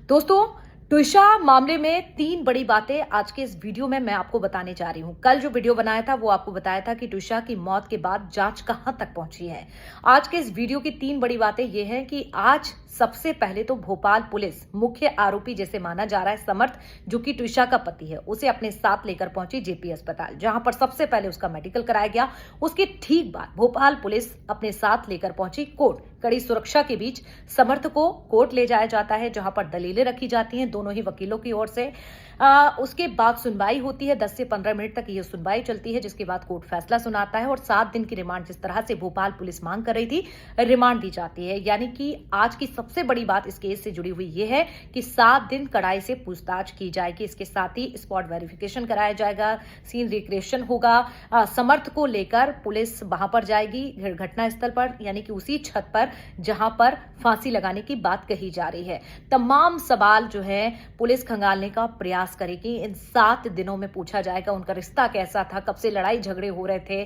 दोस्तों, ट्विशा मामले में 3 बड़ी बातें आज के इस वीडियो में मैं आपको बताने जा रही हूं। कल जो वीडियो बनाया था वो आपको बताया था कि ट्विशा की मौत के बाद जांच कहां तक पहुंची है। आज के इस वीडियो की 3 बड़ी बातें ये हैं कि आज सबसे पहले तो भोपाल पुलिस मुख्य आरोपी जैसे माना जा रहा है समर्थ, जो कि ट्विशा का पति है, उसे अपने साथ लेकर पहुंची जेपी अस्पताल, जहां पर सबसे पहले उसका मेडिकल कराया गया। उसके ठीक बाद भोपाल पुलिस अपने साथ लेकर पहुंची कोर्ट। कड़ी सुरक्षा के बीच समर्थ को कोर्ट ले जाया जाता है, जहां पर दलीलें रखी जाती हैं दोनों ही वकीलों की ओर से। उसके बाद सुनवाई होती है। 10 से 15 मिनट तक ये सुनवाई चलती है, जिसके बाद कोर्ट फैसला सुनाता है और 7 दिन की रिमांड, जिस तरह से भोपाल पुलिस मांग कर रही थी, रिमांड दी जाती है। यानी कि आज की सबसे बड़ी बात इस केस से जुड़ी हुई ये है कि 7 दिन कड़ाई से पूछताछ की जाएगी। इसके साथ ही स्पॉट वेरिफिकेशन कराया जाएगा, सीन रिक्रिएशन होगा। समर्थ को लेकर पुलिस वहां पर जाएगी घटनास्थल पर, यानी कि उसी छत पर जहां पर फांसी लगाने की बात कही जा रही है। तमाम सवाल जो है पुलिस खंगालने का प्रयास करेगी। इन 7 दिनों में पूछा जाएगा उनका रिश्ता कैसा था, कब से लड़ाई झगड़े हो रहे थे,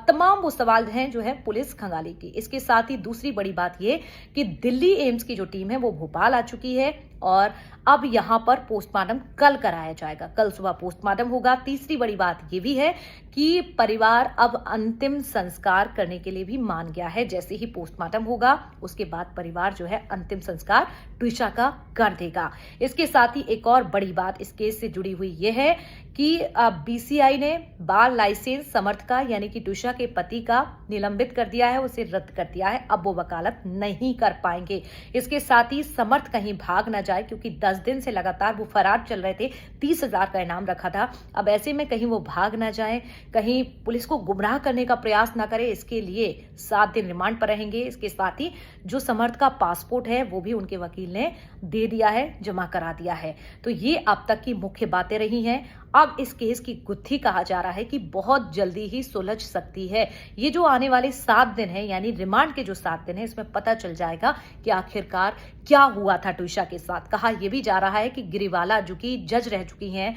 तमाम वो सवाल हैं जो है पुलिस खंगालेगी। इसके साथ ही दूसरी बड़ी बात ये कि दिल्ली एम्स की जो टीम है वो भोपाल आ चुकी है और अब यहां पर पोस्टमार्टम कल कराया जाएगा। कल सुबह पोस्टमार्टम होगा। तीसरी बड़ी बात यह भी है कि परिवार अब अंतिम संस्कार करने के लिए भी मान गया है। जैसे ही पोस्टमार्टम होगा उसके बाद परिवार जो है अंतिम संस्कार ट्विशा का कर देगा। इसके साथ ही एक और बड़ी बात इस केस से जुड़ी हुई यह है कि बीसीआई ने बार लाइसेंस समर्थ का, यानी कि ट्विशा के पति का, निलंबित कर दिया है, उसे रद्द कर दिया है। अब वो वकालत नहीं कर पाएंगे। इसके साथ ही समर्थ कहीं भाग ना जाए, क्योंकि 10 दिन से लगातार वो फरार चल रहे थे। 30,000 का इनाम रखा था। अब ऐसे में कहीं वो भाग ना जाए, कहीं पुलिस को गुमराह करने का प्रयास ना करे, इसके लिए 7 दिन रिमांड पर रहेंगे। इसके साथ ही जो समर्थ का पासपोर्ट है वो भी उनके वकील ने दे दिया है, जमा करा दिया है। तो ये अब तक की मुख्य बातें रही हैं। अब इस केस की गुत्थी कहा जा रहा है कि बहुत जल्दी ही सुलझ सकती है। ये जो आने वाले 7 दिन है, यानी रिमांड के जो 7 दिन है, इसमें पता चल जाएगा कि आखिरकार क्या हुआ था ट्विशा के साथ। कहा यह भी जा रहा है कि गिरीवाला, जो कि जज रह चुकी हैं,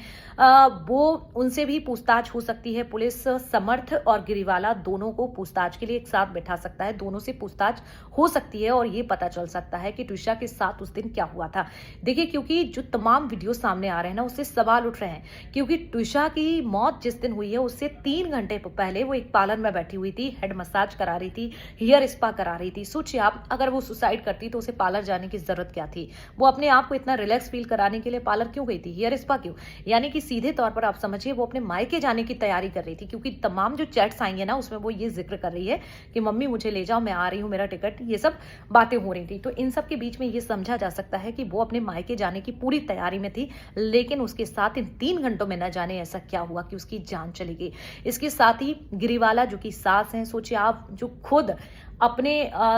वो उनसे भी पूछताछ हो सकती है। पुलिस समर्थ और गिरीवाला दोनों को पूछताछ के लिए एक साथ बैठा सकता है, दोनों से पूछताछ हो सकती है और ये पता चल सकता है कि ट्विशा के साथ उस दिन क्या हुआ था। देखिए, क्योंकि जो तमाम वीडियो सामने आ रहे हैं ना, उससे सवाल उठ रहे हैं। क्योंकि ट्विशा की मौत जिस दिन हुई है उससे 3 घंटे पहले वो एक पार्लर में बैठी हुई थी, हेड मसाज करा रही थी, हेयर स्पा करा रही थी। सोचिए आप, अगर वो सुसाइड करती तो उसे पार्लर जाने की जरूरत क्या थी? वो अपने आप को इतना रिलैक्स फील कराने के लिए पार्लर क्यों गई थी, हेयर स्पा क्यों? यानी कि सीधे तौर पर आप समझिए वो अपने मायके जाने की तैयारी कर रही थी। क्योंकि तमाम जो चैट्स आई है ना, उसमें वो ये जिक्र कर रही है कि मम्मी मुझे ले जाओ, मैं आ रही हूँ, मेरा टिकट, ये सब बातें हो रही थी। तो इन सब के बीच में ये समझा जा सकता है कि वो अपने मायके जाने की पूरी तैयारी में थी, लेकिन उसके साथ इन 3 घंटों में न जाने ऐसा क्या हुआ कि उसकी जान चली गई। इसके साथ ही गिरीवाला, जो कि सास हैं, सोचिए आप, जो खुद अपने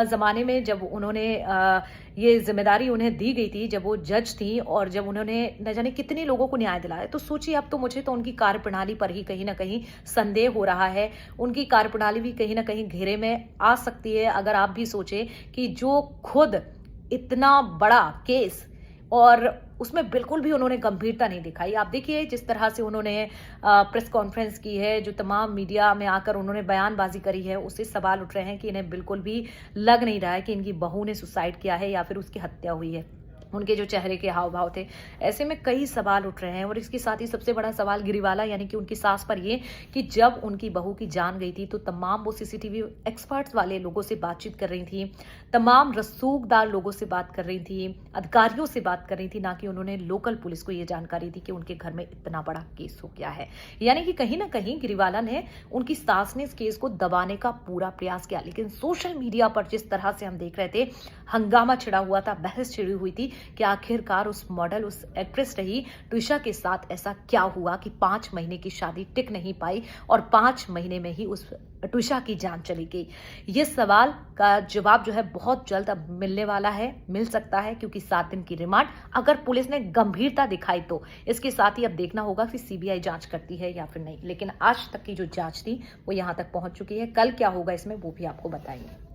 जमाने में जब उन्होंने ये जिम्मेदारी उन्हें दी गई थी, जब वो जज थी और जब उन्होंने न जाने कितने लोगों को न्याय दिलाया, तो सोचिए अब तो मुझे तो उनकी कार्यप्रणाली पर ही कहीं ना कहीं संदेह हो रहा है। उनकी कार्यप्रणाली भी कहीं ना कहीं घेरे में आ सकती है। अगर आप भी सोचे कि जो खुद इतना बड़ा केस और उसमें बिल्कुल भी उन्होंने गंभीरता नहीं दिखाई। आप देखिए जिस तरह से उन्होंने प्रेस कॉन्फ्रेंस की है, जो तमाम मीडिया में आकर उन्होंने बयानबाजी करी है, उससे सवाल उठ रहे हैं कि इन्हें बिल्कुल भी लग नहीं रहा है कि इनकी बहू ने सुसाइड किया है या फिर उसकी हत्या हुई है। उनके जो चेहरे के हाव भाव थे, ऐसे में कई सवाल उठ रहे हैं। और इसके साथ ही सबसे बड़ा सवाल गिरीवाला, यानी कि उनकी सास पर ये कि जब उनकी बहू की जान गई थी तो तमाम वो सीसीटीवी एक्सपर्ट्स वाले लोगों से बातचीत कर रही थी, तमाम रसूखदार लोगों से बात कर रही थी, अधिकारियों से बात कर रही थी, ना कि उन्होंने लोकल पुलिस को ये जानकारी दी कि उनके घर में इतना बड़ा केस हो गया है। यानी कि कहीं ना कहीं गिरीवाला ने, उनकी सास ने इस केस को दबाने का पूरा प्रयास किया। लेकिन सोशल मीडिया पर जिस तरह से हम देख रहे थे, हंगामा छिड़ा हुआ था, बहस छिड़ी हुई थी कि आखिरकार उस मॉडल, उस एक्ट्रेस रही ट्विशा के साथ ऐसा क्या हुआ कि 5 महीने की शादी टिक नहीं पाई और 5 महीने में ही उस ट्विशा की जान चली गई। ये सवाल का जवाब जो है बहुत जल्द अब मिलने वाला है, मिल सकता है, क्योंकि 7 दिन की रिमांड, अगर पुलिस ने गंभीरता दिखाई तो। इसके साथ ही अब देखना होगा कि सीबीआई जांच करती है या फिर नहीं। लेकिन आज तक की जो जांच थी वो यहां तक पहुंच चुकी है। कल क्या होगा इसमें वो भी आपको बताएंगे।